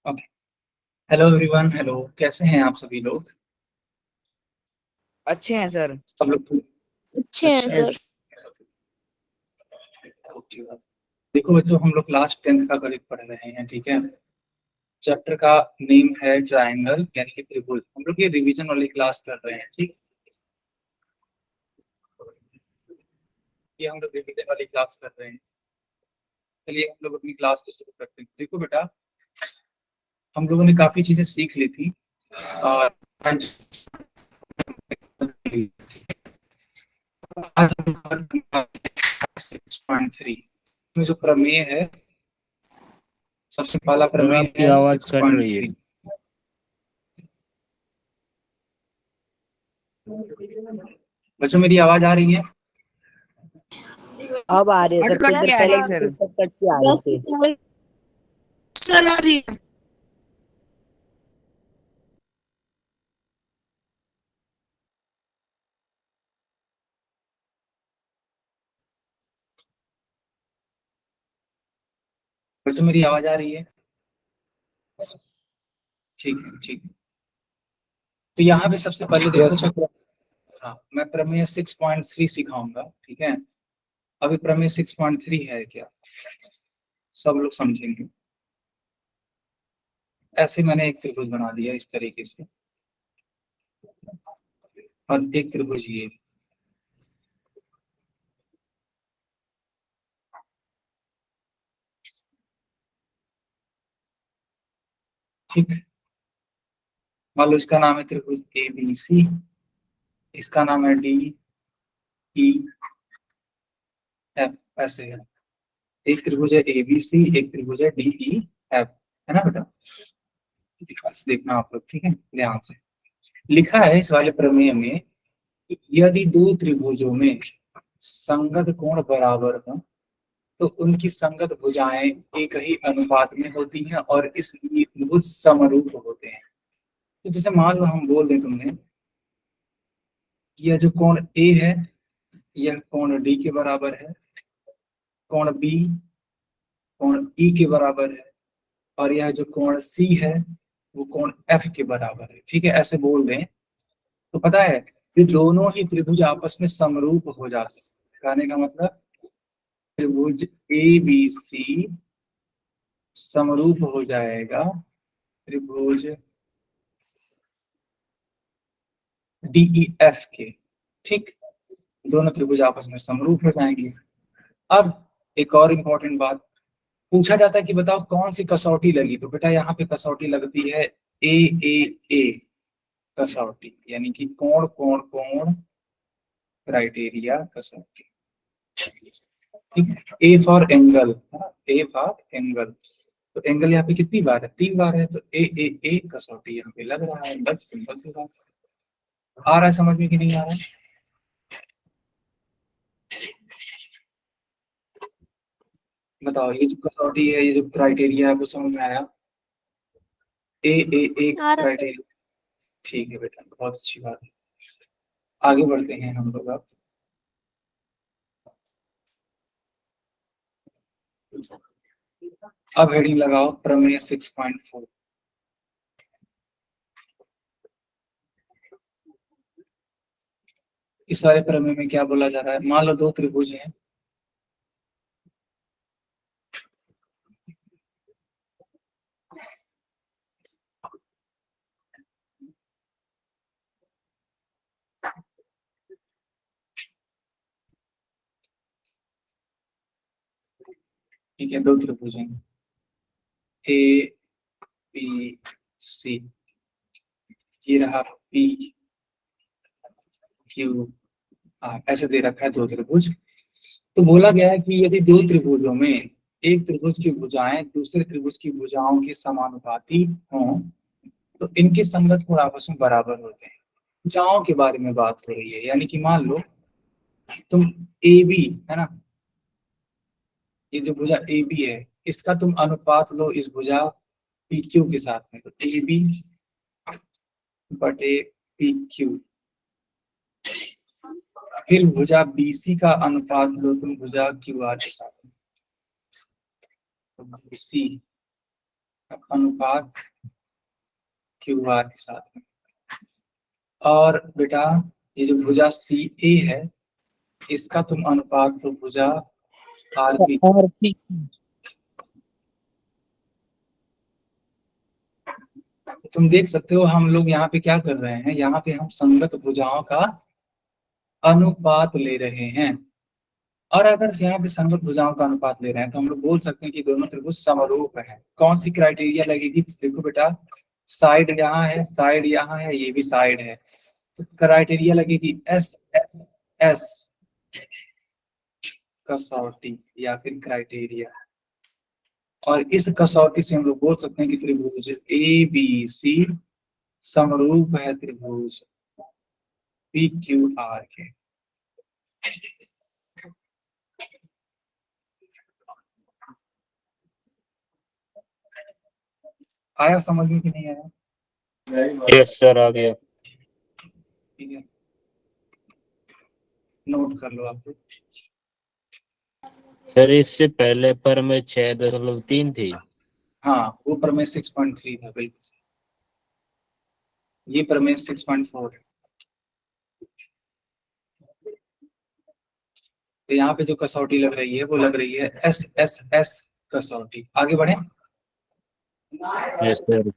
Okay. Hello everyone, hello, कैसे हैं आप सभी लोग? अच्छे हैं सर। सब लोग अच्छे हैं अच्छा है। सर। देखो बच्चों, हम लोग क्लास 10th का गणित पढ़ रहे हैं, ठीक है। चैप्टर का नेम है ट्रायंगल यानी कि त्रिभुज। हम लोग ये रिवीजन वाली क्लास कर रहे हैं, ठीक। ये हम लोग रिवीजन वाली क्लास कर रहे हैं। चलिए हम लोग अपनी क्लास को शुरू करते हैं। देखो बेटा, हम लोगों ने काफी चीजें सीख ली थी और आज आज हम 6.3 में जो प्रमेय है, सबसे पहला सर प्रमेय आपकी है आवाज कट रही है। 6.3। बच्चों मेरी आवाज आ रही है? अब आ रही है सर, कट कुछ कट देर के आ पहले रही है बिल्कुल सर। कट कट के आ रही थी। सर आ रही है। बच्चों मेरी आवाज आ रही है? ठीक है, ठीक है। तो यहाँ पे सबसे पहले देखो, हाँ, मैं प्रमेय 6.3 सिखाऊंगा, ठीक है। अभी प्रमेय 6.3 है क्या, सब लोग समझेंगे। ऐसे मैंने एक त्रिभुज बना दिया इस तरीके से, और एक त्रिभुज ये, ठीक। मान लो इसका नाम है त्रिभुज ए बी सी, इसका नाम है डी ई एफ, ऐसे है। एक त्रिभुज है ए बी सी, एक त्रिभुज है डी ई एफ, है ना बेटा? ध्यान से देखना आप लोग, ठीक है, ध्यान से। लिखा है इस वाले प्रमेय में कि यदि दो त्रिभुजों में संगत कोण बराबर हो तो उनकी संगत भुजाएं एक ही अनुपात में होती हैं और इसलिए त्रिभुज समरूप होते हैं। तो जैसे मान लो हम बोल दें तुमने कि यह जो कोण ए है यह कोण डी के बराबर है, कोण बी कोण ई के बराबर है, और यह जो कोण सी है वो कोण एफ के बराबर है, ठीक है। ऐसे बोल दें तो पता है कि दोनों ही त्रिभुज आपस में समरूप हो जाते हैं। कहने का मतलब त्रिभुज ए बी सी समरूप हो जाएगा त्रिभुज डीई एफ के, ठीक। दोनों त्रिभुज आपस में समरूप हो जाएंगे। अब एक और इम्पोर्टेंट बात पूछा जाता है कि बताओ कौन सी कसौटी लगी, तो बेटा यहाँ पे कसौटी लगती है ए ए ए कसौटी, यानी कि कोण कोण कोण क्राइटेरिया कसौटी, ठीक है। A for angle, A for angle. तो एंगल यहाँ पे कितनी बार है, 3 बार है, तो ए ए ए कसौटी यहाँ पे लग रहा है। बस सिंपल सी बात। आ रहा है समझ में कि नहीं आ रहा है? बताओ, ये जो कसौटी है, ये जो क्राइटेरिया है, वो समझ में आया? ए ए ए आ रहा सर। क्राइटेरिया, ठीक है बेटा, बहुत अच्छी बात है। आगे बढ़ते हैं हम लोग अब हेडिंग लगाओ प्रमेय 6.4। इस वाले प्रमेय में क्या बोला जा रहा है, मान लो दो त्रिभुज हैं, ठीक है, दो त्रिभुज हैं ए बी सी, ये रहा पी क्यू आर, ऐसे दे रखा है दो त्रिभुज। तो बोला गया है कि यदि दो त्रिभुजों में एक त्रिभुज की भुजाएं दूसरे त्रिभुज की भुजाओं के समानुपाती हों तो इनके संगत कोण आपस में बराबर होते हैं। भुजाओं के बारे में बात हो रही है, यानी कि मान लो तुम ए बी है ना, ये जो भुजा ए बी है इसका तुम अनुपात लो इस भुजा पी क्यू के साथ में, तो ए बी बटे पी क्यू। फिर भुजा बी सी का अनुपात लो तुम भुजा क्यू आर के साथ में, तो बी सी अनुपात क्यू आर के साथ में। और बेटा ये जो भुजा सी ए है इसका तुम अनुपात तो भुजा आर पी। तुम देख सकते हो हम लोग यहाँ पे क्या कर रहे हैं, यहाँ पे हम संगत भुजाओं का अनुपात ले रहे हैं। और अगर यहाँ पे संगत भुजाओं का अनुपात ले रहे हैं तो हम लोग बोल सकते हैं कि दोनों त्रिभुज समरूप है। कौन सी क्राइटेरिया लगेगी? देखो बेटा साइड यहाँ है, साइड यहाँ है, ये भी साइड है, तो क्राइटेरिया लगेगी एस एस एस कसौटी या फिर क्राइटेरिया। और इस कसौटी से हम लोग बोल सकते हैं कि त्रिभुज ए बी सी समरूप है त्रिभुज पी क्यू आर के। आया समझ में कि नहीं आया? यस सर आ गया। ठीक है, नोट कर लो आप। सर इससे पहले पर में 6.3 थी। हाँ वो प्रमेय 6.3 था बिल्कुल, ये प्रमेय 6.4 है। तो यहाँ पे जो कसौटी लग रही है वो लग रही है एस एस एस कसौटी। आगे बढ़े। Yes sir.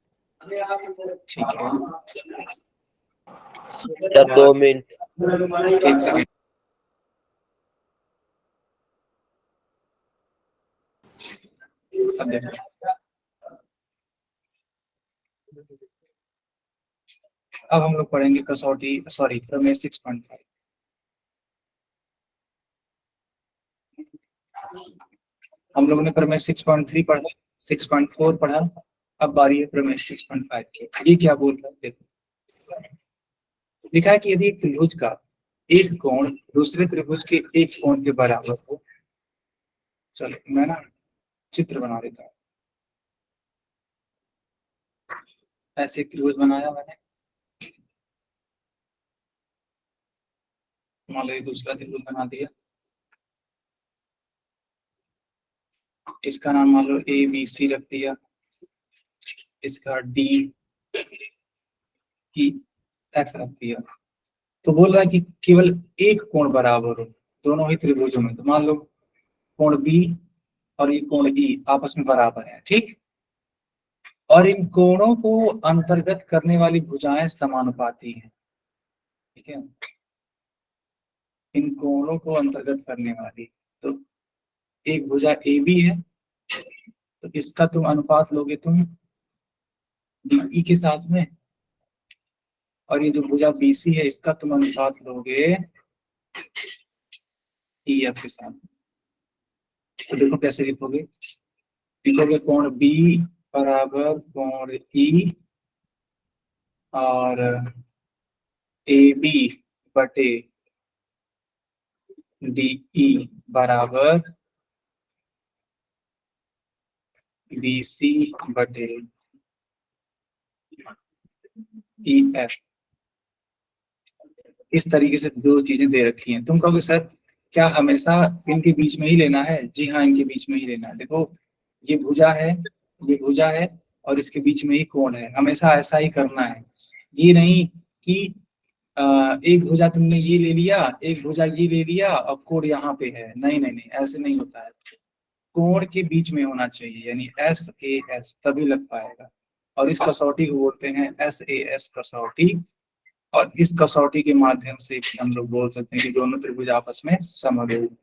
ठीक है, सर 2 मिनट। एक सेकंड। अब देखो, अब हम लोग पढ़ेंगे कसौटी सॉरी प्रमेय 6.5। हम लोगों ने प्रमेय 6.3 पढ़ा, 6.4 पढ़ा, अब बारी है प्रमेय 6.5 की। ये क्या बोल रहा है देखो, लिखा है कि यदि एक त्रिभुज का एक कोण दूसरे त्रिभुज के एक कोण के बराबर हो। चलो मैं ना चित्र बना देता हूँ। ऐसे एक त्रिभुज बनाया मैंने, मान लो दूसरा त्रिभुज बना दिया, इसका नाम मान लो ए बी सी रख दिया, इसका डी ई एफ रख दिया। तो बोल रहा है कि केवल एक कोण बराबर हो दोनों ही त्रिभुजों में। तो मान लो कोण बी और ये कोण ई आपस में बराबर है, ठीक। और इन कोणों को अंतर्गत करने वाली भुजाएं समानुपाती हैं, ठीक है। इन कोणों को अंतर्गत करने वाली, तो एक भुजा ए बी है तो इसका तुम अनुपात लोगे तुम डी के साथ में, और ये जो भुजा बी सी है इसका तुम अनुपात लोगे ई एफ के साथ। तो देखो कैसे लिखोगे, लिखोगे कोण बी बराबर कोण ई और ए बी बटे डी ई बराबर बी सी बटे ई एफ। इस तरीके से दो चीजें दे रखी हैं। तुम कहोगे सर क्या हमेशा इनके बीच में ही लेना है? जी हाँ, इनके बीच में ही लेना है। देखो ये भुजा है, ये भुजा है और इसके बीच में ही कोण है, हमेशा ऐसा ही करना है। ये नहीं कि एक भुजा तुमने ये ले लिया, एक भुजा ये ले लिया और कोण यहाँ पे है। नहीं नहीं नहीं, ऐसे नहीं होता है। कोण के बीच में होना चाहिए, यानी एस ए एस, तभी लग पाएगा। और इस कसौटी को बोलते हैं एस ए एस कसौटी। और इस कसौटी के माध्यम से हम लोग बोल सकते हैं कि दोनों त्रिभुज आपस में समरूप।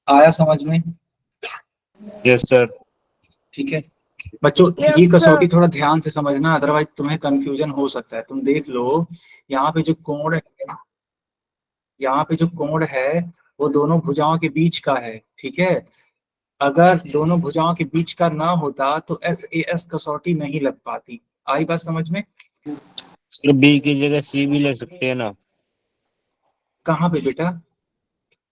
आया समझ में? Yes sir. ठीक है बच्चों, ये कसौटी थोड़ा ध्यान से समझना, अदरवाइज तुम्हें कंफ्यूजन हो सकता है। तुम देख लो यहाँ पे जो कोण है, यहाँ पे जो कोण है वो दोनों भुजाओं के बीच का है, ठीक है। अगर दोनों भुजाओं के बीच का ना होता तो एस ए एस कसौटी नहीं लग पाती। आई बात समझ में? सर बी की जगह सी भी ले सकते हैं ना? कहाँ पे बेटा?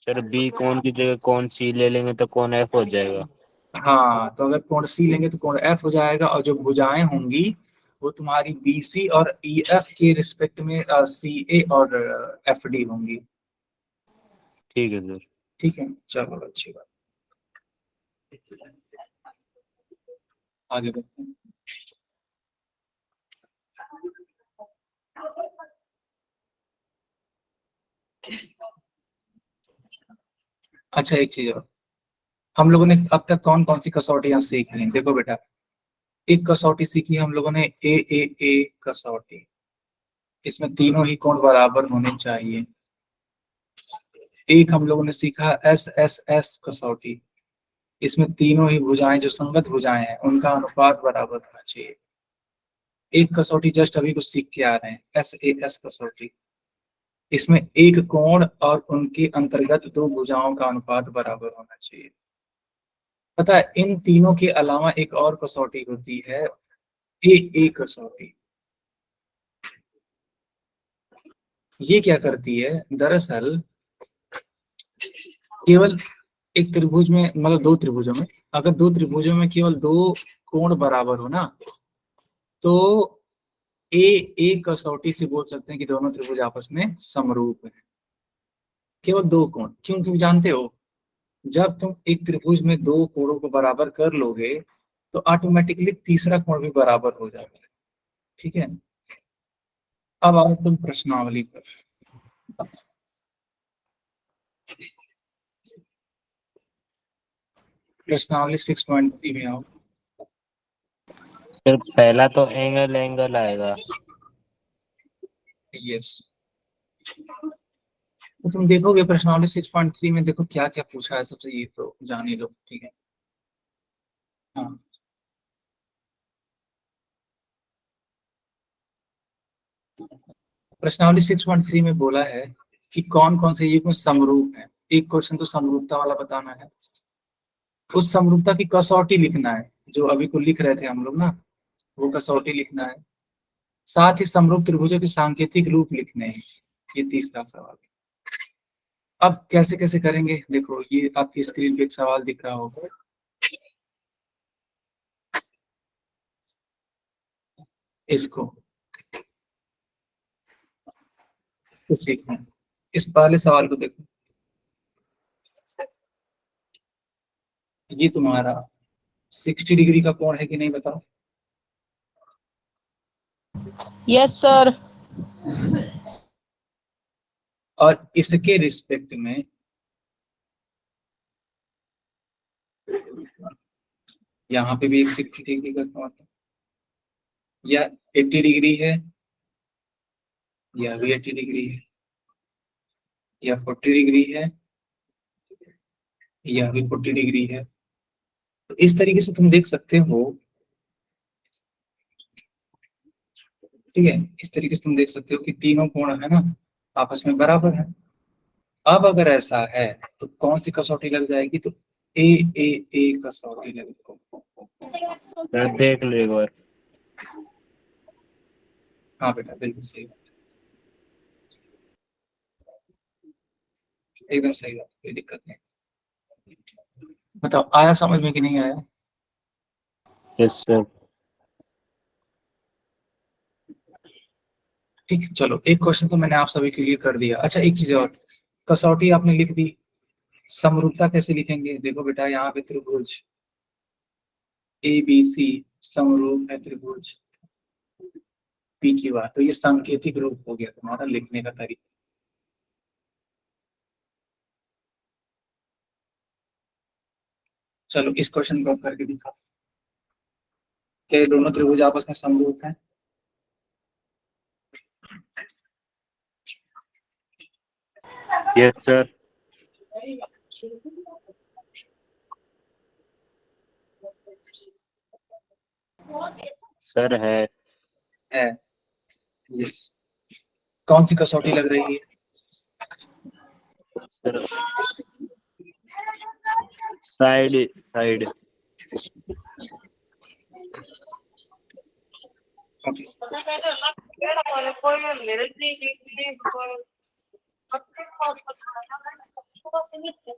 सर बी कोण की जगह कोण सी ले लेंगे तो कोण एफ हो जाएगा। हाँ, तो अगर कोण सी लेंगे तो कोण एफ हो जाएगा, और जो भुजाएं होंगी वो तुम्हारी बी सी और ई एफ के रिस्पेक्ट में सी ए और एफ डी होंगी। ठीक है सर। ठीक है, चलो अच्छी बात। आगे बढ़ते हैं। अच्छा, एक चीज और, हम लोगों ने अब तक कौन कौन सी कसौटियां सीख ली? देखो बेटा, एक कसौटी सीखी हम लोगों ने, ए कसौटी। इसमें तीनों ही कोण बराबर होने चाहिए। एक हम लोगों ने सीखा एस कसौटी। इसमें तीनों ही भुजाएं, जो संगत भुजाएं हैं, उनका अनुपात बराबर होना चाहिए। एक कसौटी जस्ट अभी कुछ सीख के आ रहे हैं, एस कसौटी। इसमें एक कोण और उनके अंतर्गत दो भुजाओं का अनुपात बराबर होना चाहिए। पता है, इन तीनों के अलावा एक और कसौटी होती है, ए कसौटी। ये क्या करती है? दरअसल केवल एक त्रिभुज में, मतलब दो त्रिभुजों में, अगर दो त्रिभुजों में केवल दो कोण बराबर हो ना, तो ए कसौटी से बोल सकते हैं कि दोनों त्रिभुज आपस में समरूप है। केवल दो कोण, क्यों? तुम जानते हो, जब तुम एक त्रिभुज में दो कोणों को बराबर कर लोगे तो ऑटोमेटिकली तीसरा कोण भी बराबर हो जाता है। ठीक है, अब आओ तुम प्रश्नावली पर। प्रश्नावली 6.3 में आओ। फिर पहला तो एंगल आएगा। यस, तो तुम देखोगे प्रश्नावली 6.3 में, देखो क्या क्या पूछा है सबसे, ये तो जान ही लो। ठीक है, हाँ, प्रश्नावली 6.3 में बोला है कि कौन कौन से युग्म समरूप है। एक क्वेश्चन तो समरूपता वाला बताना है, उस समरूपता की कसौटी लिखना है, जो अभी को लिख रहे थे हम लोग ना, वो कसौटी लिखना है। साथ ही समरूप त्रिभुजों के सांकेतिक रूप लिखने हैं। ये तीसरा सवाल। अब कैसे कैसे करेंगे, देखो ये आपकी स्क्रीन पे एक सवाल दिख रहा होगा, इसको तो सीखना है। इस पहले सवाल को देखो, ये तुम्हारा 60 डिग्री का कोण है कि नहीं बताओ? Yes sir. और इसके रिस्पेक्ट में यहाँ पे भी एक 60 डिग्री का कोण है, या 80 डिग्री है, या भी 80 डिग्री है, या 40 डिग्री है, या भी 40 डिग्री है। तो इस तरीके से तुम देख सकते हो, ठीक है, इस तरीके से तुम देख सकते हो कि तीनों कोण है ना, आपस में बराबर है। अब अगर ऐसा है तो कौन सी कसौटी लग जाएगी? तो ए कसौटी लगेगी। फिर देख लो एक बार। हाँ बेटा, बिल्कुल सही बात, एकदम सही बात, कोई दिक्कत नहीं। बताओ, आया समझ में कि नहीं आया? Yes sir. ठीक, चलो एक क्वेश्चन तो मैंने आप सभी के लिए कर दिया। अच्छा, एक चीज और, कसौटी आपने लिख दी, समरूपता कैसे लिखेंगे? देखो बेटा, यहाँ पे त्रिभुज ABC समरूप है त्रिभुज PQR, तो ये सांकेतिक रूप हो गया तुम्हारा लिखने का तरीका। चलो इस क्वेश्चन को करके दिखाओ, क्या ये दोनों त्रिभुज आपस में समरूप हैं? Yes sir. सर है। यस, कौन सी कसौटी लग रही है? Sir side. ओके,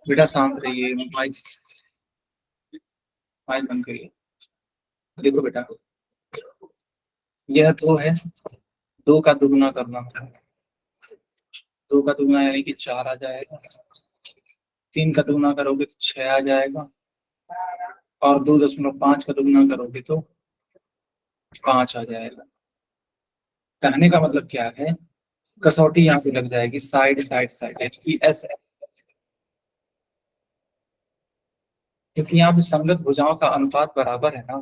बेटा शांत रहिए, माइक माइक बंद करिए। देखो बेटा, यह दो है, दो का दुगुना करना होता है, दो का दुगुना यानी कि 4 आ जाएगा, 3 का दुगुना करोगे तो 6 आ जाएगा, और 2.5 का दुगना करोगे तो 5 आ जाएगा। कहने का मतलब क्या है, कसौटी यहाँ पे लग जाएगी, साइड साइड साइड एच की एस, क्योंकि यहाँ पे संगत भुजाओं का अनुपात बराबर है ना,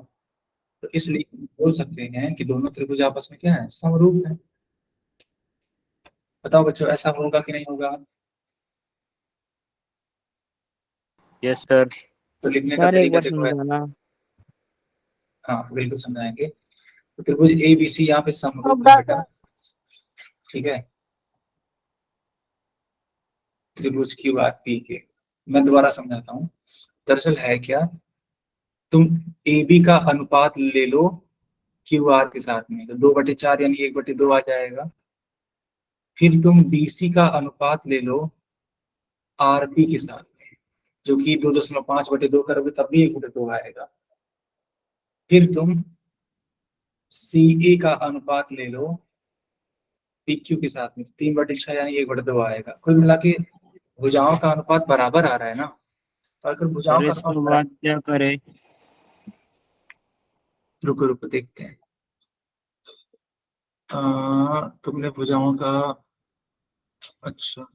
तो इसलिए बोल सकते हैं कि दोनों त्रिभुज आपस में क्या है, समरूप है। बताओ बच्चों, ऐसा होगा कि नहीं होगा? Yes sir. तो लिखने का सर एक तरीका बार देखो है। समझाना। हाँ बिल्कुल समझाएंगे। तो त्रिभुज ए बी सी यहाँ पे समरूप है होगा बेटा, ठीक है। त्रिभुज क्यू आर पी के, मैं दोबारा समझाता हूँ। दरअसल है क्या, तुम ए बी का अनुपात ले लो क्यू आर के साथ में, तो 2/4 यानी 1/2 आ जाएगा। फिर तुम बी सी का अनुपात ले लो आर पी के साथ में, जो कि 2.5/2 करोगे तब भी 1/2 आएगा। फिर तुम सी ए का अनुपात ले लो पी क्यू के साथ में, 3/6 यानी 1/2 आएगा। कुल मिला के भुजाओं का अनुपात बराबर आ रहा है ना, तो अगर भुजाओं सर का इसके अनुपात बाद क्या करें? रुको रुको देखते हैं। तुमने भुजाओं का, अच्छा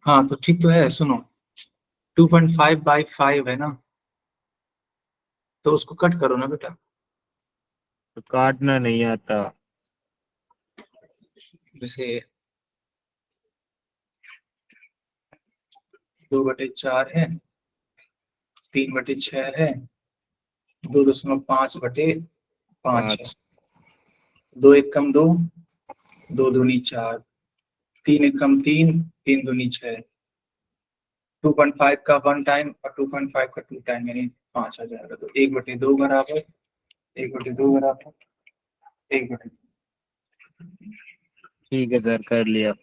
हाँ तो ठीक तो है, सुनो 2.5/5 है ना, तो उसको कट करो ना बेटा। तो काटना नहीं आता। जैसे 2/4 है, 3/6 है, 2.5/5 है, 5। 2 एक कम 2, 2 दूनी 4, 3 एक कम 3, 3 दूनी 6, 2.5 का 1 टाइम और 2.5 का 2 टाइम यानी 5 आ जाएगा। तो 1/2 बराबर, 1/2 बराबर 1/2। ठीक है सर, कर लिया।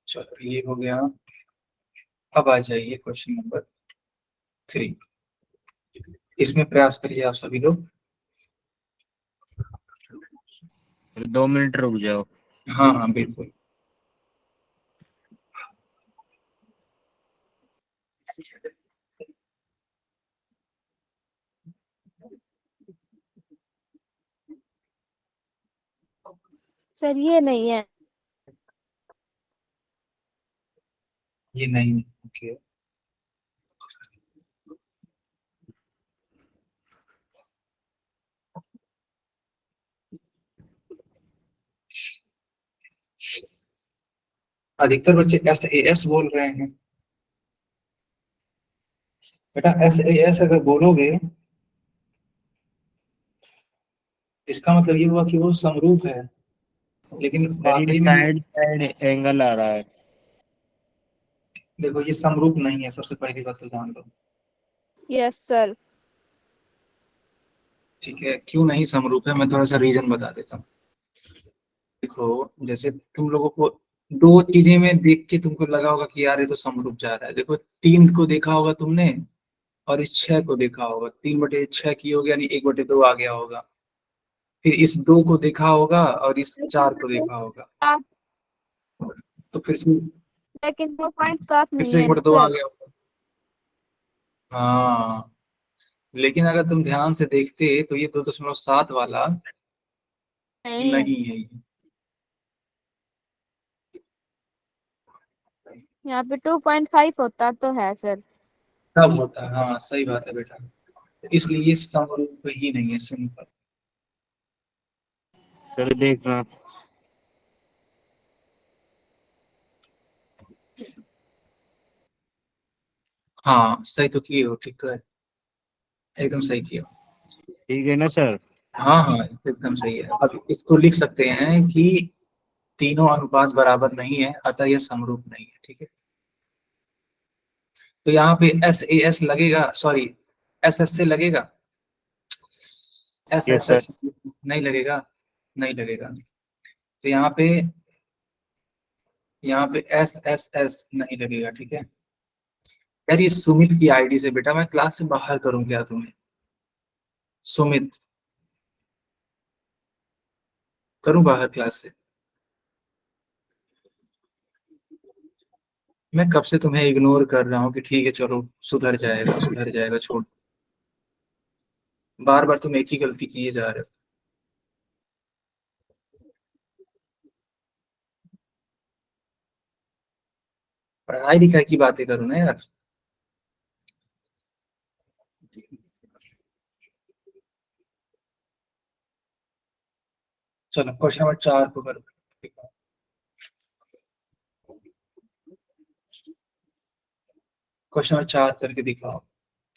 चलो ये हो गया। अब आ जाइए क्वेश्चन नंबर 3, इसमें प्रयास करिए आप सभी लोग। फिर 2 मिनट रुक जाओ। हाँ हाँ बिल्कुल। सर ये नहीं है। ये नहीं, ओके। अधिकतर बच्चे एस ए एस बोल रहे हैं बेटा, एस ए एस अगर बोलोगे इसका मतलब ये हुआ कि वो समरूप है, लेकिन सर ये वाकई में साइड साइड एंगल आ रहा है। देखो ये समरूप नहीं है, सबसे पहली बात तो जान लो। Yes sir. ठीक है, क्यों नहीं समरूप है, मैं थोड़ा सा रीजन बता देता हूँ। देखो जैसे तुम लोगों को दो चीजें में देख के तुमको लगा होगा कि यार ये तो समरूप जा रहा है। देखो 3 को देखा होगा तुमने, और इस 6 को देखा होगा, 3/6 की हो गया यानी 1/2 आ गया होगा। फिर इस 2 को देखा होगा और इस 4 को देखा होगा, तो लेकिन वो पॉइंट साफ फिर नहीं से है 1/2 आ सर। गया होगा। हाँ, लेकिन अगर तुम ध्यान से देखते तो ये 2.7 वाला नहीं, नहीं है ये। यहाँ पे 2.5 होता तो है सर। तब होता है, हाँ सही बात है बेटा, इसलिए ये समरूप ही नहीं है, सिंपल। सर देखना। हाँ सही तो किए हो, ठीक तो है, एकदम सही किया। ठीक है ना सर? हाँ हाँ एकदम सही है। अब इसको लिख सकते हैं कि तीनों अनुपात बराबर नहीं है, अतः यह समरूप नहीं है, ठीक है। तो यहाँ पे एस ए एस लगेगा, सॉरी एस एस से लगेगा, S yes S sir. S नहीं लगेगा, नहीं लगेगा। तो यहाँ पे एस एस एस नहीं लगेगा, ठीक है। यार ये सुमित की आईडी से बेटा मैं क्लास से बाहर करूं क्या तुम्हें? सुमित, करूं बाहर क्लास से? मैं कब से तुम्हें इग्नोर कर रहा हूँ कि ठीक है चलो सुधर जाएगा छोड़। बार बार तुम एक ही गलती किए जा रहे हो। पढ़ाई लिखाई की बातें करो ना यार। चलो क्वेश्चन नंबर 4 को करो। क्वेश्चन नंबर 4 करके दिखाओ,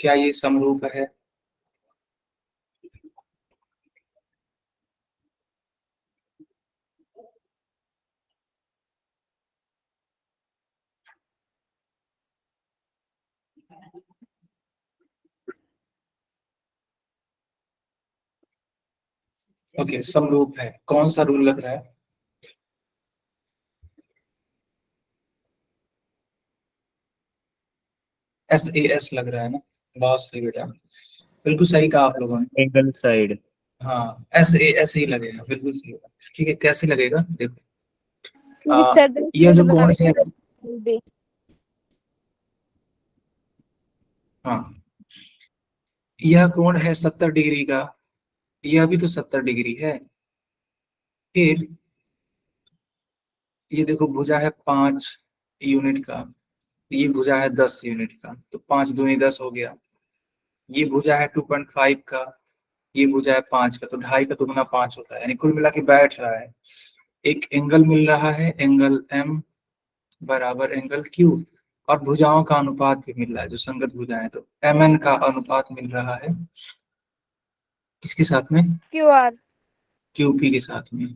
क्या ये समरूप है? ओके, समरूप है। कौन सा रूल लग रहा है? SAS लग रहा है ना। बहुत सही बेटा, बिल्कुल सही कहा आप लोगों ने। Angle side. हाँ, SAS ही लगेगा, बिल्कुल सही बात। ठीक है, कैसे लगेगा देखो। He said यह जो कोण है, that हाँ, यह कोण है 70 डिग्री का। यह भी तो 70 डिग्री है। फिर ये देखो भुजा है 5 यूनिट का, ये भुजा है 10 यूनिट का, तो 5 दूनी 10 हो गया। ये भुजा है 2.5 का, ये भुजा है 5 का, तो 2.5 का दुगुना 5 होता है, यानी कुल मिला के बैठ रहा है। एक एंगल मिल रहा है, एंगल M बराबर एंगल Q, और भुजाओं का अनुपात भी मिल रहा है जो संगत भुजाएं, तो MN का अनुपात मिल रहा है किसके साथ में? QR QP के साथ में।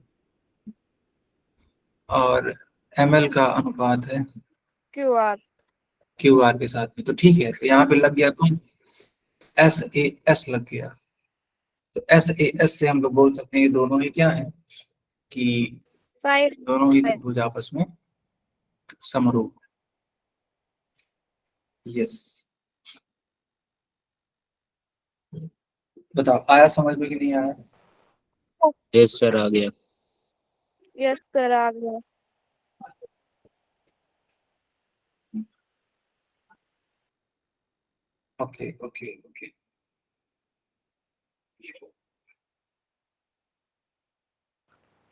और ML का अनुपात है QR QR के साथ में। तो ठीक है, तो यहाँ पे लग गया कौन? SAS लग गया। तो SAS से हम लोग बोल सकते हैं ये दोनों ही क्या है कि side दोनों ही त्रिभुज आपस में समरूप। यस, बताओ आया समझ में कि नहीं आया? यस सर आ गया। yes sir आ गया। Okay okay okay.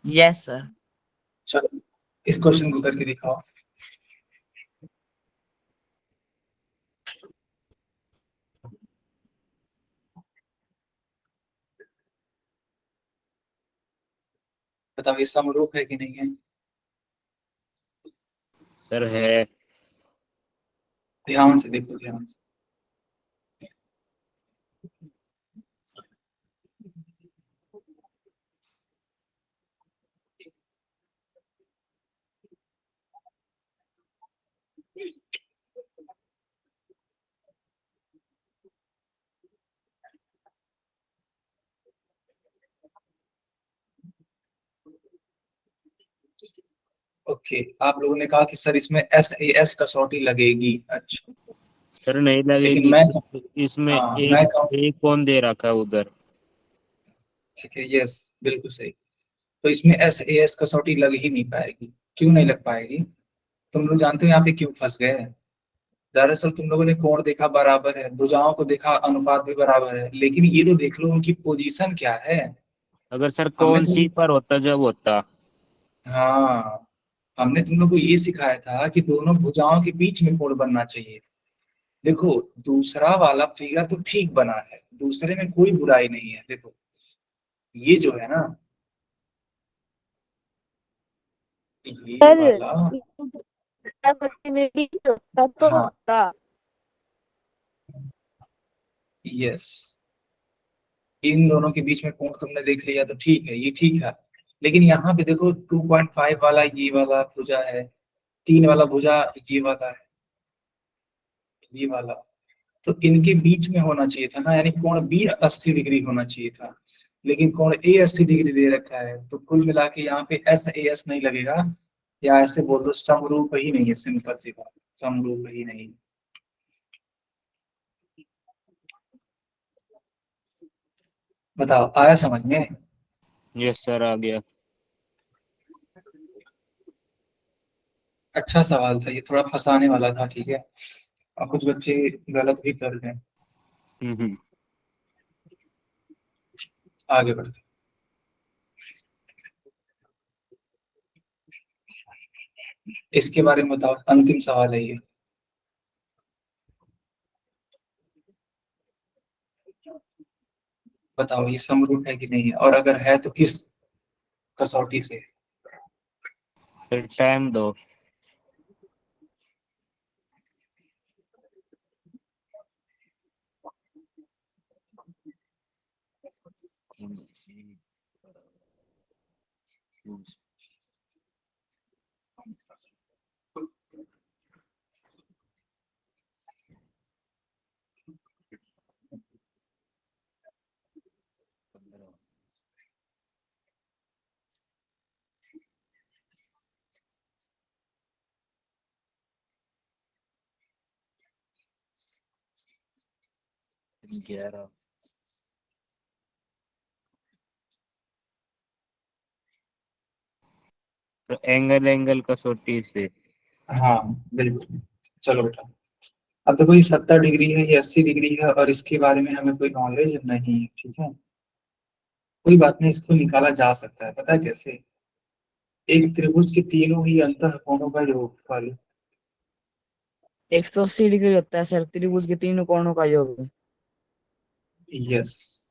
Yes sir. चलो इस क्वेश्चन को करके दिखाओ। बताओ ये समरूप है कि नहीं है? सर है। ध्यान से देखो, ध्यान से। ओके, आप लोगों ने कहा कि सर इसमें SAS कसौटी लगेगी। अच्छा, सर नहीं लेकिन लगेगी। मैं, इसमें हाँ मैं कहूँ, एक कौन दे रखा है उधर। ठीक है, यस बिल्कुल सही। तो इसमें SAS कसौटी लग ही नहीं पाएगी। क्यों नहीं लग पाएगी? तुम लोग जानते हो यहाँ पे क्यों फंस गए हैं? दरअसल तुम लोगों ने कोण देखा बराबर है, भुजाओं को देखा अनुपात भी बराबर है, लेकिन ये तो देख लो उनकी पोजीशन क्या है। अगर सर हमने कौन सी तुम, पर होता जब होता। हाँ, हमने तुम लोग को ये सिखाया था कि दोनों भुजाओं के बीच में कोण बनना चाहिए। देखो दूसरा वाला फिगर तो ठीक बना है, दूसरे में कोई बुराई नहीं है। देखो ये जो है ना, ये सर वाला, में भी होता तो हाँ, होता। यस, इन दोनों के बीच में कोण तुमने देख लिया तो ठीक है, ये ठीक है। लेकिन यहाँ पे देखो 2.5 वाला ये वाला भुजा है, 3 वाला भुजा ये वाला है, ये वाला, तो इनके बीच में होना चाहिए था ना, यानी कोण B 80 डिग्री होना चाहिए था। लेकिन कोण A 80 डिग्री दे रखा है, तो कुल मिला के यहाँ पे SAS नहीं लगेगा, या ऐसे बोल दो समरूप ही नहीं है। सिंपल सी बात, समरूप ही नहीं। बताओ आया समझ में? यस सर आ गया। अच्छा सवाल था ये, थोड़ा फंसाने वाला था, ठीक है। और कुछ बच्चे गलत भी कर गए। हम्म। आगे बढ़ते। इसके बारे में बताओ, अंतिम सवाल है ये। बताओ ये समरूप है कि नहीं है, और अगर है तो किस कसौटी से। फिर टाइम दो। ग्यारह। तो एंगल कसौटी से। हाँ बिल्कुल। चलो बेटा, अब देखो ये 70 डिग्री है, ये 80 डिग्री है, और इसके बारे में हमें कोई नॉलेज नहीं है, ठीक है। कोई बात नहीं, इसको निकाला जा सकता है, पता है कैसे। एक त्रिभुज के तीनों ही अंतःकोणों का योगफल। 180 डिग्री होता है सर, त्रिभुज के तीनों कोणों का योग। यस।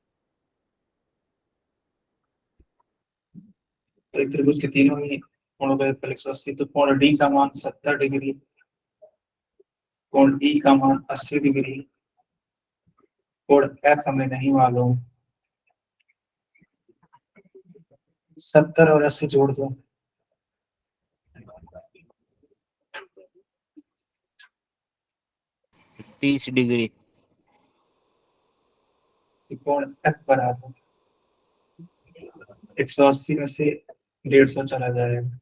तो एक त्रिभुज के तीनों ही कोणों का योगफल 180, तो कोण डी का मान 70 डिग्री, कोण ई का मान 80 डिग्री, कोण एफ हमें नहीं मालूम। 70 और 80 जोड़ दो। 30 डिग्री। तो कोण एफ बराबर 180 में से 150 चला जाएगा,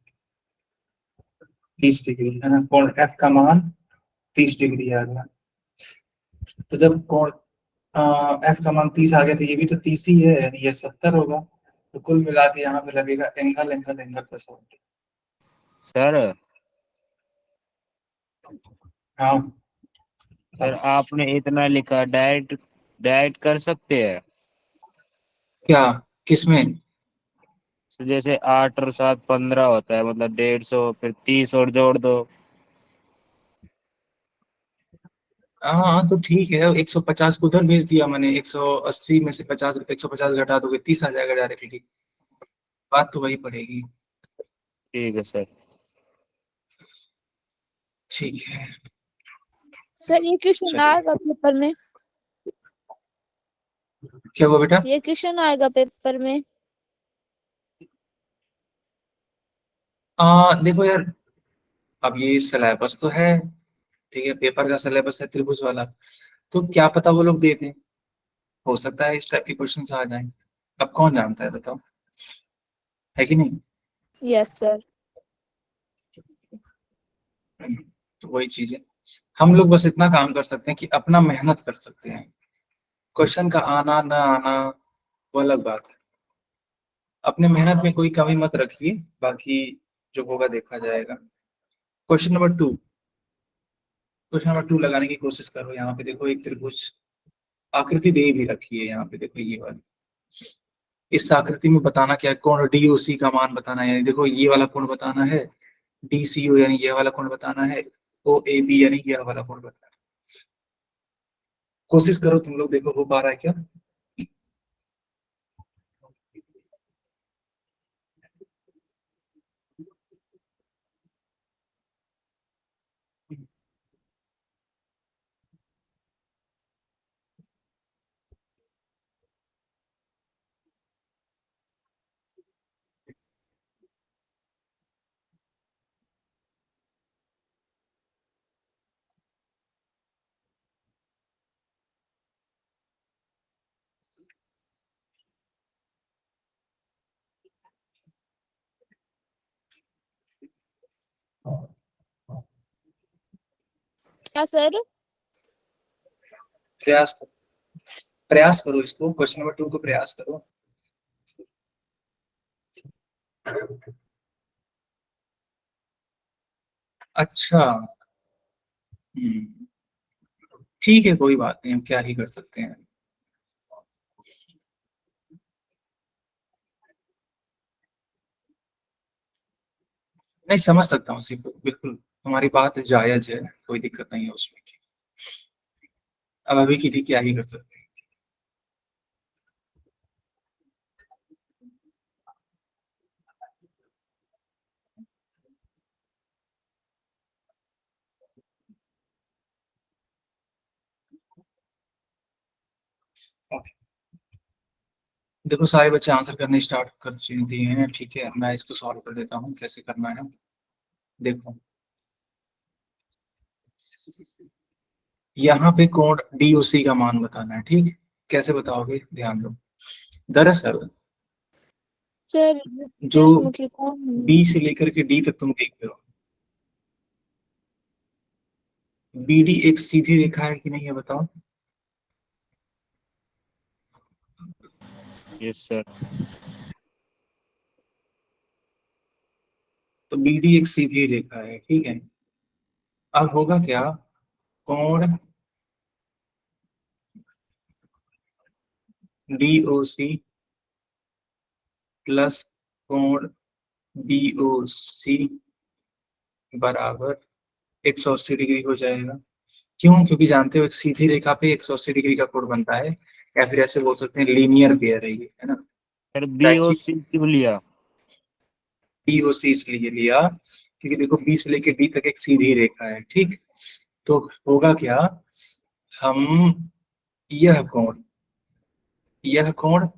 30 डिग्री है ना। कोण एफ का मान 30 डिग्री आ गया। तो जब कोण एफ का मान 30 आ गया, तो ये भी तो 30 ही है, यानी ये 70 होगा। तो कुल मिला के यहाँ पे लगेगा एंगल एंगल एंगल का 100। सर हाँ। सर आपने इतना लिखा, डायरेक्ट डायरेक्ट कर सकते हैं। क्या, किसमें। तो जैसे 8 और 7 15 होता है, मतलब 150, फिर 30 और जोड़ दो। हाँ तो ठीक है, 150 को उधर भेज दिया मैंने, 180 में से 50, 150 घटा दोगे 30 आ जाएगा डायरेक्टली। बात तो वही पड़ेगी। ठीक है सर। ठीक है। सर ये क्वेश्चन चलिए, आएगा पेपर में? क्या हुआ बेटा। ये क्वेश्चन आएगा पेपर में? देखो यार, अब ये सिलेबस तो है, ठीक है, पेपर का सिलेबस है त्रिभुज वाला, तो क्या पता वो लोग दे दें। हो सकता है इस टाइप के क्वेश्चन आ जाएं। अब कौन जानता है, बताओ, है कि नहीं। Yes sir. तो वही चीज है। हम लोग बस इतना काम कर सकते हैं कि अपना मेहनत कर सकते हैं। क्वेश्चन का आना ना आना वो अलग बात है। अपने मेहनत में कोई कमी मत रखिए, बाकी जो होगा देखा जाएगा। क्वेश्चन नंबर 2 लगाने की कोशिश करो। यहाँ पे देखो एक त्रिभुज आकृति दे भी रखी है, यहाँ पे देखो ये वाली। इस आकृति में बताना क्या है, कोण डीओसी का मान बताना है, यानी देखो ये वाला कोण बताना है, डीसीओ यानी ये वाला कोण बताना है, ओ ए बी यानी ये वाला कोण बताना है। कोशिश करो तुम लोग, देखो हो पा रहा है क्या। क्या सर? प्रयास करो, प्रयास करो इसको, क्वेश्चन नंबर 2 को प्रयास करो। अच्छा। हम्म, ठीक है, कोई बात नहीं, हम क्या ही कर सकते हैं। नहीं, समझ सकता हूँ सिर्फ, बिल्कुल तुम्हारी बात जायज है, कोई दिक्कत नहीं है उसमें। अब अभी की थी, क्या ही कर सकते हैं। Okay. देखो सारे बच्चे आंसर करने स्टार्ट कर दिए हैं, ठीक है, मैं इसको सॉल्व कर देता हूँ कैसे करना है। देखो, यहाँ पे कोण DOC का मान बताना है, ठीक। कैसे बताओगे, ध्यान दो। दरअसल सर जो सूर्यमुखी कौन B है? से लेकर के D तक तुम देख रहे हो, BD एक सीधी रेखा है कि नहीं, है बताओ। Yes sir. तो BD एक सीधी रेखा है, ठीक है। अब होगा क्या, कोण DOC प्लस कोण BOC बराबर 180 डिग्री हो जाएगा। क्यों? क्योंकि जानते हो एक सीधी रेखा पे 180 डिग्री का कोण बनता है, या फिर ऐसे बोल सकते हैं लीनियर पेयर है ये, है ना। सर प्राची BOC क्यों लिया? DOC इसलिए लिया क्योंकि देखो B से लेके D तक एक सीधी रेखा है, ठीक। तो होगा क्या, हम यह कोण, यह कोण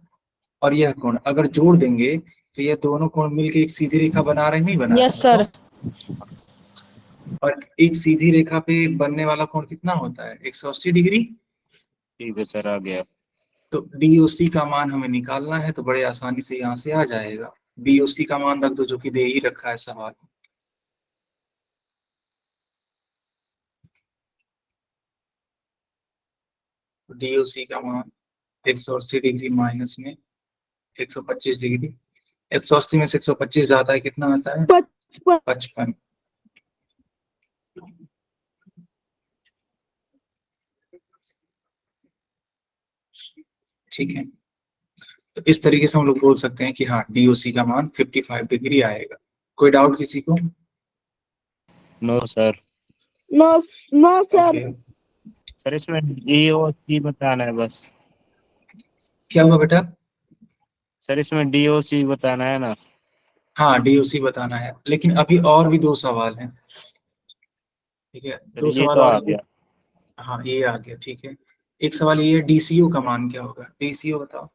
और यह कोण अगर जोड़ देंगे तो ये दोनों कोण मिलके एक सीधी रेखा बना रहे हैं, नहीं बना रहे यस हैं, सर। बताओ। और एक सीधी रेखा पे बनने वाला कोण कितना होता है, 180 डिग्री। ठीक है सर, आ गया। तो DOC का मान हमें निकालना है, तो बड़े आसानी से यहाँ से आ जाएगा। BOC का मान रख दो, जो कि दे ही रखा है सवाल। DOC का मान 180 डिग्री माइनस में 125 डिग्री। 180 में से 125 जाता है, कितना आता है, 55। ठीक है, तो इस तरीके से हम लोग बोल सकते हैं कि हाँ, DOC का मान 55 डिग्री आएगा। कोई डाउट किसी को? No sir. No no sir. Okay. Sir इसमें DOC बताना है बस। क्या हुआ बेटा? सर इसमें DOC बताना है ना? हाँ, DOC बताना है, लेकिन अभी और भी दो सवाल हैं, ठीक है, सर दो ये सवाल तो और आ हैं। गया। हाँ, ये आ गया, ठीक है। एक सवाल ये है, DCO का मान क्या होगा, DCO बताओ।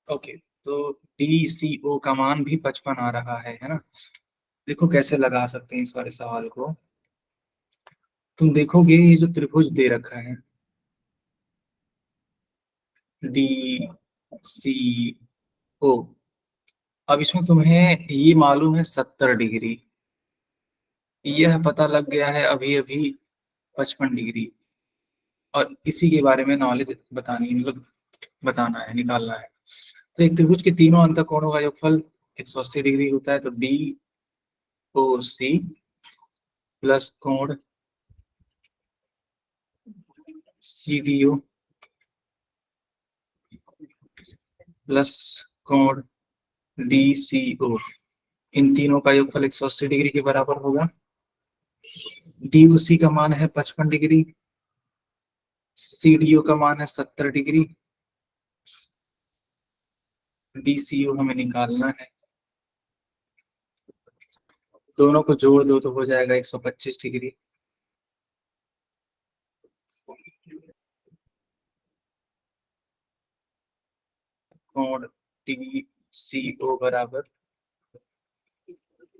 ओके, तो DCO का मान भी 55 आ रहा है ना। देखो कैसे लगा सकते हैं इस वाले सवाल को। तुम देखोगे ये जो त्रिभुज दे रखा है, DCO, अब इसमें तुम्हें ये मालूम है 70 डिग्री, यह पता लग गया है अभी अभी 55 डिग्री, और इसी के बारे में नॉलेज बतानी है, मतलब बताना है, निकालना है। तो एक त्रिभुज के तीनों अंतःकोणों का योगफल 180 डिग्री होता है, तो DOC प्लस कोण CDO प्लस कोण DCO, इन तीनों का योगफल 180 डिग्री के बराबर होगा। DOC का मान है 55 डिग्री, CDO का मान है 70 डिग्री, DCO हमें निकालना है। दोनों को जोड़ दो तो हो जाएगा 125 डिग्री। कोण TCO बराबर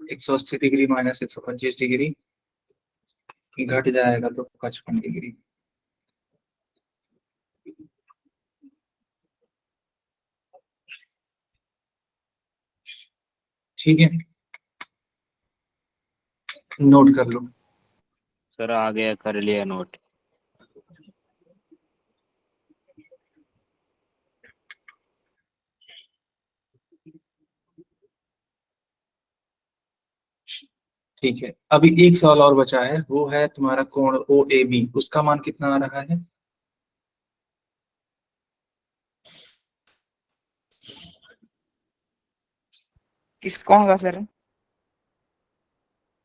180 डिग्री माइनस 125 डिग्री, घट जाएगा तो 55 डिग्री। ठीक है, नोट कर लो। सर आ गया, कर लिया नोट। ठीक है, अभी एक सवाल और बचा है, वो है तुम्हारा कोण OAB, उसका मान कितना आ रहा है? किस कौन का सर?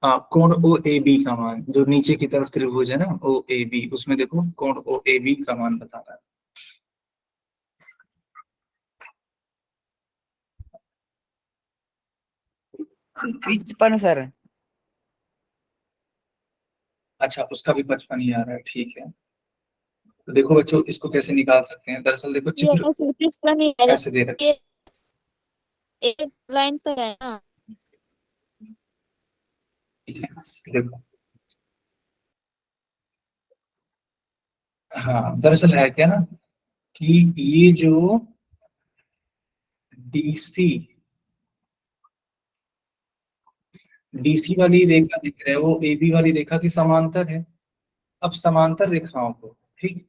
हाँ, कोण OAB का मान, जो नीचे की तरफ त्रिभुज है ना OAB, उसमें देखो कोण OAB का मान बता रहा है। पिचपन सर। अच्छा, उसका भी 55 ही आ रहा है, ठीक है। तो देखो बच्चों, इसको कैसे निकाल सकते हैं, दरअसल देखो चित्र ये सिर्फ का नहीं है, ऐसे दे रखे। ये एक लाइन पर है ना। ठीक है, देखो, हाँ दरअसल है क्या ना कि ये जो DC वाली रेखा दिख रहा है वो AB वाली रेखा की समांतर है। अब समांतर रेखाओं को, ठीक,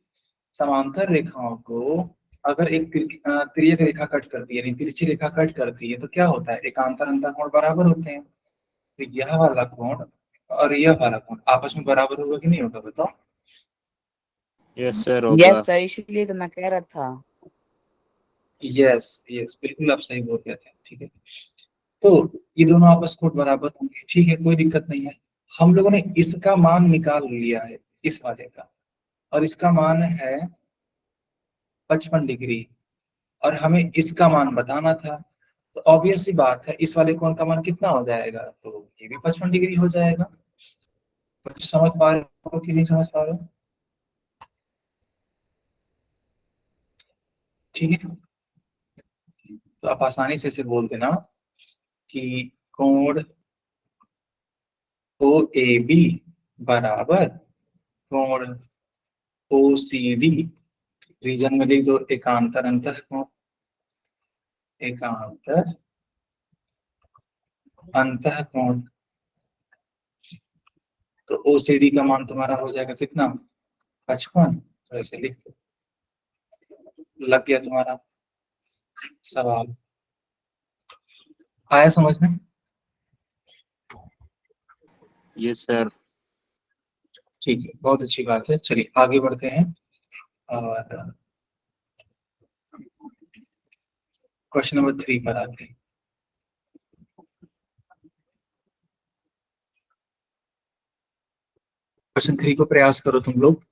समांतर रेखाओं को अगर एक तिर्यक रेखा कट करती है, यानी तिरछी रेखा कट करती है, तो क्या होता है, एकांतर अंतःकोण बराबर होते हैं। तो यह वाला कोण और यह वाला कोण आपस में बराबर होगा कि नहीं होगा, बताओ? यस सर होगा। यस सर, इसलिए तो मैं कह रहा था। यस यस, बिल्कुल आप सही बोल रहे थे, ठीक है। तो ये दोनों आपस कोण बराबर होंगे, ठीक है, कोई दिक्कत नहीं है। हम लोगों ने इसका मान निकाल लिया है, इस वाले का, और इसका मान है 55 डिग्री, और हमें इसका मान बताना था। तो ऑब्वियस सी बात है, इस वाले कोण का मान कितना हो जाएगा, तो ये भी 55 डिग्री हो जाएगा। कुछ समझ पा रहे हो कि नहीं समझ पा रहे हो? ठीक है, तो आप आसानी से इसे बोल देना कि कोण OAB बराबर कोण OCD, रीजन में लिख दो एकांतर अंतःकोण, एकांतर अंतःकोण। तो OCD का मान तुम्हारा हो जाएगा कितना, 55। तो ऐसे लिख दो, लग गया तुम्हारा सवाल। आया समझ में? Yes sir. ठीक है, बहुत अच्छी बात है, चलिए आगे बढ़ते हैं और क्वेश्चन नंबर 3 पर आते हैं। क्वेश्चन 3 को प्रयास करो तुम लोग।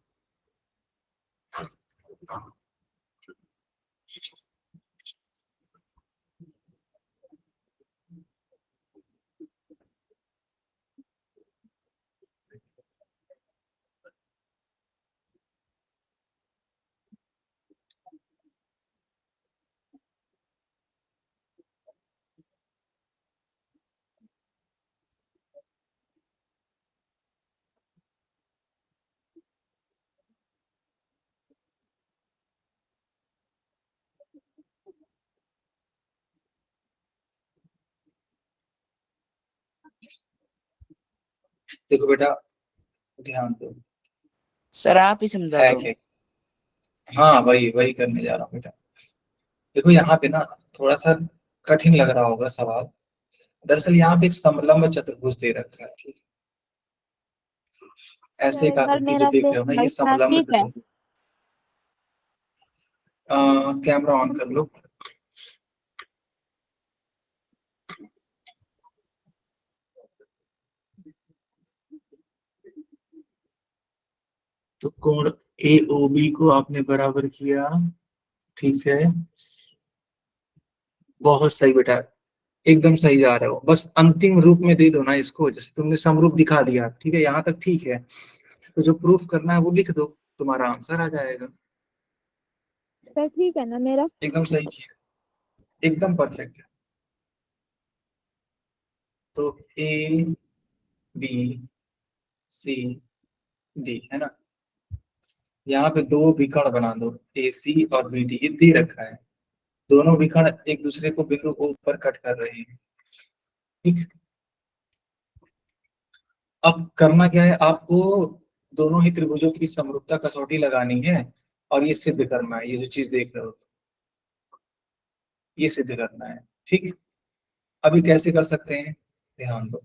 देखो बेटा, ध्यान दो, सर आप ही समझा है दो। क्या? हाँ, वही वही करने जा रहा हूँ बेटा। देखो यहाँ पे ना थोड़ा सा कठिन लग रहा होगा सवाल। दरअसल यहाँ पे एक समलंब चतुर्भुज दे रखा है, ठीक है, ऐसे एक सर आकृति जो मेरा देख रहे हो ना, देखना ये इतना समलंब ठीक है। चतुर्भुज। कैमरा ऑन कर लो। तो कोण AOB को आपने बराबर किया, ठीक है, बहुत सही बेटा, एकदम सही जा रहे हो। बस अंतिम रूप में दे दो ना इसको, जैसे तुमने समरूप दिखा दिया, ठीक है, यहाँ तक ठीक है। तो जो प्रूफ करना है वो लिख दो, तुम्हारा आंसर आ जाएगा। सर ठीक है ना मेरा? एकदम सही किया, एकदम परफेक्ट है। तो ए बी सी डी है ना, यहाँ पे दो विकर्ण बना दो, ए सी और बी डी, ये दे रखा है। दोनों विकर्ण एक दूसरे को बिंदु O पर कट कर रहे हैं, ठीक। अब करना क्या है, आपको दोनों ही त्रिभुजों की समरूपता कसौटी लगानी है और ये सिद्ध करना है। ये जो चीज देख रहे हो ये सिद्ध करना है, ठीक। अभी कैसे कर सकते हैं, ध्यान दो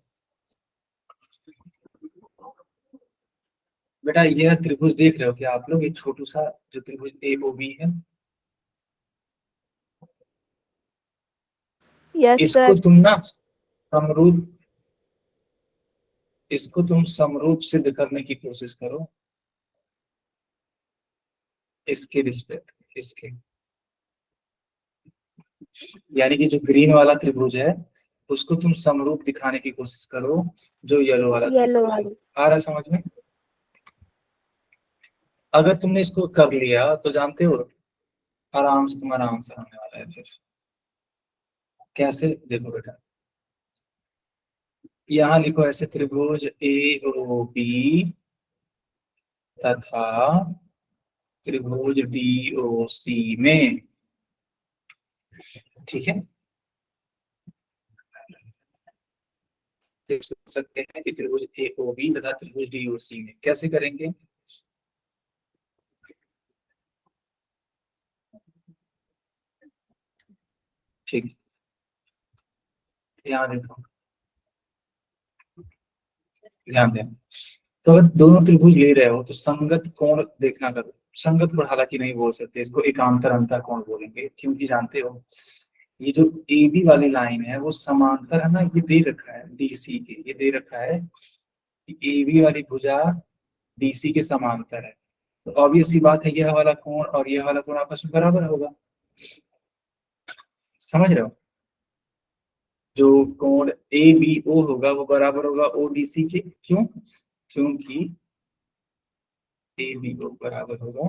बेटा। यह त्रिभुज देख रहे हो क्या आप लोग, ये छोटू सा जो त्रिभुज ए ओ बी है, यस इसको सर। तुम ना समरूप, इसको तुम समरूप सिद्ध करने की कोशिश करो इसके रिस्पेक्ट, इसके, यानी कि जो ग्रीन वाला त्रिभुज है उसको तुम समरूप दिखाने की कोशिश करो जो येलो वाला येलो त्रिभुज है। वाली। आ रहा है समझ में? अगर तुमने इसको कर लिया तो जानते हो आराम से तुम्हारा आंसर आने वाला है। फिर कैसे, देखो बेटा, यहाँ लिखो ऐसे, त्रिभुज ए ओ बी तथा त्रिभुज डी ओ सी में, ठीक है, देख सकते हैं कि त्रिभुज ए ओ बी तथा त्रिभुज डी ओ सी में कैसे करेंगे। ठीक, यहाँ देखो, ध्यान दें। तो अगर दोनों त्रिभुज ले रहे हो तो संगत कोण देखना करो। संगत कोण हालांकि नहीं बोल सकते, इसको एकांतर अंतर कोण बोलेंगे, क्योंकि जानते हो ये जो ए बी वाली लाइन है वो समांतर है ना, ये दे रखा है डीसी के, ये दे रखा है कि ए बी वाली भुजा डीसी के समांतर है। तो ऑब्वियस सी बात है यह वाला कोण और यह वाला कोण आपस में बराबर होगा, समझ रहे हो? जो कोण ए बी ओ होगा वो बराबर होगा ओ डी सी के। क्यों? क्योंकि ए बी ओ बराबर होगा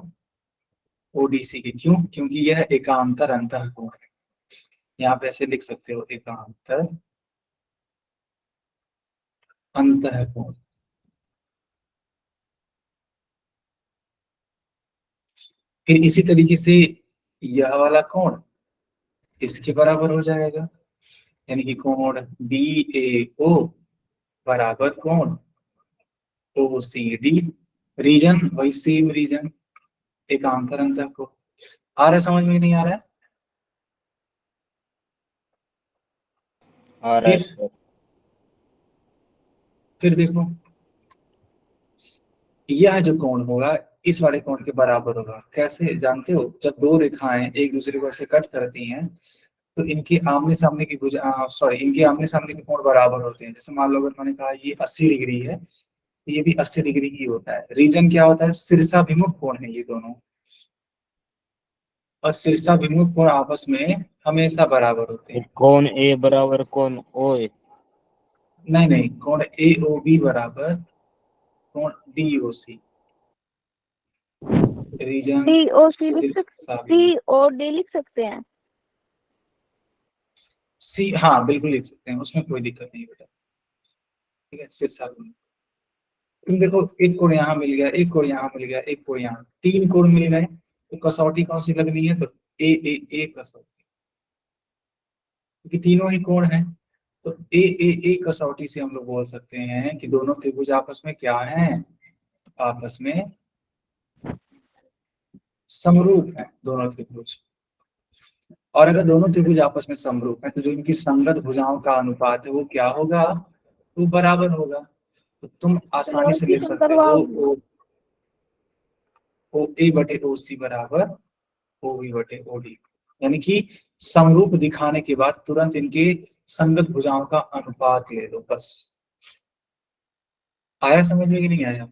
ओ डी सी के। क्यों? क्योंकि यह एकांतर अंतः कोण है। यहाँ पे ऐसे लिख सकते हो, एकांतर अंतः कोण। फिर इसी तरीके से यह वाला कोण इसके बराबर हो जाएगा, यानी कि कोण बी ए ओ बराबर कोण ओ सी डी। रीजन वही सेम रीजन, एकांतर अंतः कोण। आ रहा है समझ में, नहीं आ रहा है? आ रहा है सर। फिर देखो, यह जो कोण होगा इस वाले कोण के बराबर होगा। कैसे जानते हो? जब दो रेखाएं एक दूसरे को ऐसे कट करती हैं तो इनके आमने सामने की भुजा, सॉरी, इनके आमने सामने के कोण बराबर होते हैं। जैसे मान लो अगर मैंने कहा ये 80 डिग्री है, तो ये भी 80 डिग्री ही होता है। रीजन क्या होता है? शीर्षाभिमुख कोण है ये दोनों, और शीर्षाभिमुख कोण आपस में हमेशा बराबर होते हैं। कौन ए बराबर कौन ओ है? नहीं नहीं, कोण ए ओ बी बराबर कोण डी ओ सी। रीजन डी ओ सी लिख सकते, शीर्षाभिमुख, सी और डी लिख सकते हैं। सी, हाँ बिल्कुल लिख सकते हैं, उसमें कोई दिक्कत नहीं बेटा, ठीक है। शीर्षाभिमुख, तुम देखो एक कोण यहाँ मिल गया, एक कोण यहाँ मिल गया, एक कोण यहाँ, तीन कोण मिल गए, तो कसौटी कौन सी लगनी है? तो ए ए ए कसौटी, क्योंकि तीनों ही कोण है। तो ए ए ए कसौटी से हम लोग बोल सकते हैं कि दोनों त्रिभुज आपस में क्या हैं? आपस में समरूप है दोनों त्रिभुज। और अगर दोनों त्रिभुज आपस में समरूप है तो जो इनकी संगत भुजाओं का अनुपात है वो क्या होगा? वो बराबर होगा। तो तुम आसानी से लिख सकते हो ओ ए बटे ओ सी बराबर ओ बी बटे ओ डी, यानी कि समरूप दिखाने के बाद तुरंत इनके संगत भुजाओं का अनुपात ले लो बस। आया समझ में कि नहीं आया?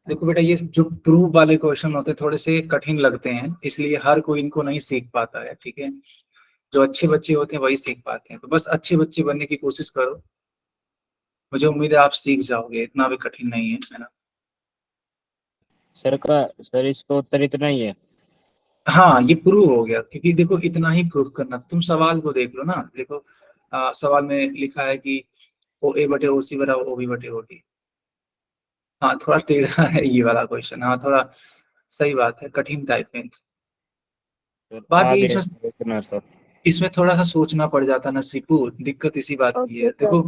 देखो बेटा, ये जो प्रूफ वाले क्वेश्चन होते हैं थोड़े से कठिन लगते हैं, इसलिए हर कोई इनको नहीं सीख पाता है, ठीक है। जो अच्छे बच्चे होते हैं वही सीख पाते हैं, तो बस अच्छे बच्चे बनने की कोशिश करो। मुझे उम्मीद है आप सीख जाओगे, इतना भी कठिन नहीं है ना। सर इसका उत्तर इतना ही है। हाँ, ये प्रूव हो गया, क्योंकि देखो इतना ही प्रूव करना, तुम सवाल को देख लो ना। देखो सवाल में लिखा है कि ओ ए बटे ओ सी बराबर ओ बी बटे ओ डी। हाँ, थोड़ा टेढ़ा है ये वाला क्वेश्चन, हाँ थोड़ा सही बात है, कठिन टाइप में। सर बात ये आगे इसमें देखना सर। इसमें थोड़ा सा सोचना पड़ जाता ना सीपू, दिक्कत इसी बात की ओके है। सर। देखो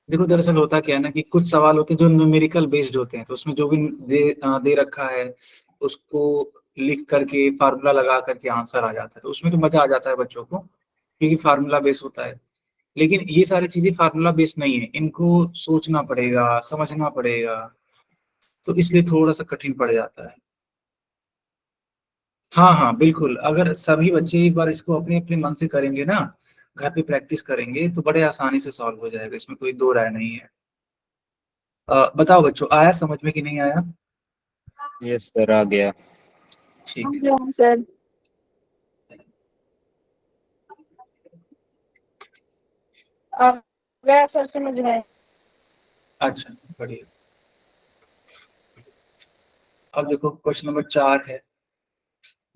देखो दरअसल होता क्या है ना, कि कुछ सवाल होते हैं जो न्यूमेरिकल बेस्ड होते हैं, तो उसमें जो भी दे रखा है उसको लिख करके फार्मूला लगा करके आंसर आ जाता है, तो उसमें तो मजा आ जाता है बच्चों को, क्योंकि फार्मूला बेस होता है। लेकिन ये सारी चीजें फार्मूला बेस नहीं है, इनको सोचना पड़ेगा, समझना पड़ेगा, तो इसलिए थोड़ा सा कठिन पड़ जाता है। हाँ हाँ बिल्कुल, अगर सभी बच्चे एक बार इसको अपने अपने मन से करेंगे ना, घर पे प्रैक्टिस करेंगे, तो बड़े आसानी से सॉल्व हो जाएगा, इसमें कोई दो राय नहीं है। बताओ बच्चों, आया समझ में कि नहीं आया? यस सर आ गया। ठीक है। हाँ सर। अब गया सर, समझ गए। अच्छा, बढ़िया। अब देखो क्वेश्चन नंबर 4 है,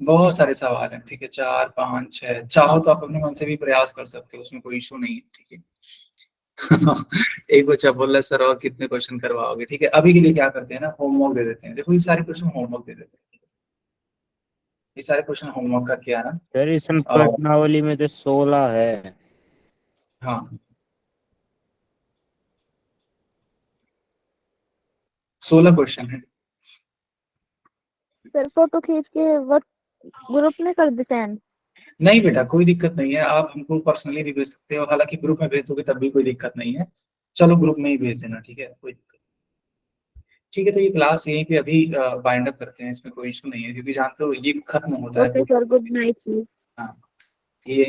बहुत सारे सवाल हैं, ठीक है, 4 5 6, चाहो तो आप अपने मन से भी प्रयास कर सकते हो, उसमें कोई इशू नहीं है, ठीक है। एक बच्चा बोल रहा है सर और कितने क्वेश्चन करवाओगे, ठीक है, अभी के लिए क्या करते हैं ना, होमवर्क दे देते हैं। देखो ये सारे क्वेश्चन होमवर्क दे देते हैं, ये सारे क्वेश्चन होमवर्क करके आना। सर इसमें और प्रश्नावली में तो 16 है। हाँ, 16 क्वेश्चन है। सर फोटो खींच के ग्रुप में कर देते हैं। नहीं बेटा, कोई दिक्कत नहीं है, आप हमको पर्सनली भी भेज सकते हो, हालांकि ग्रुप में भेज दोगे तब भी कोई दिक्कत नहीं है। चलो ग्रुप में ही भेज देना, ठीक है, कोई दिक्कत। ठीक है, तो ये क्लास यहीं पे अभी बाइंड अप करते हैं, इसमें कोई इशू नहीं है, क्योंकि जानते हो ये खत्म होता है ओके तो। Sir, good night. हाँ, ये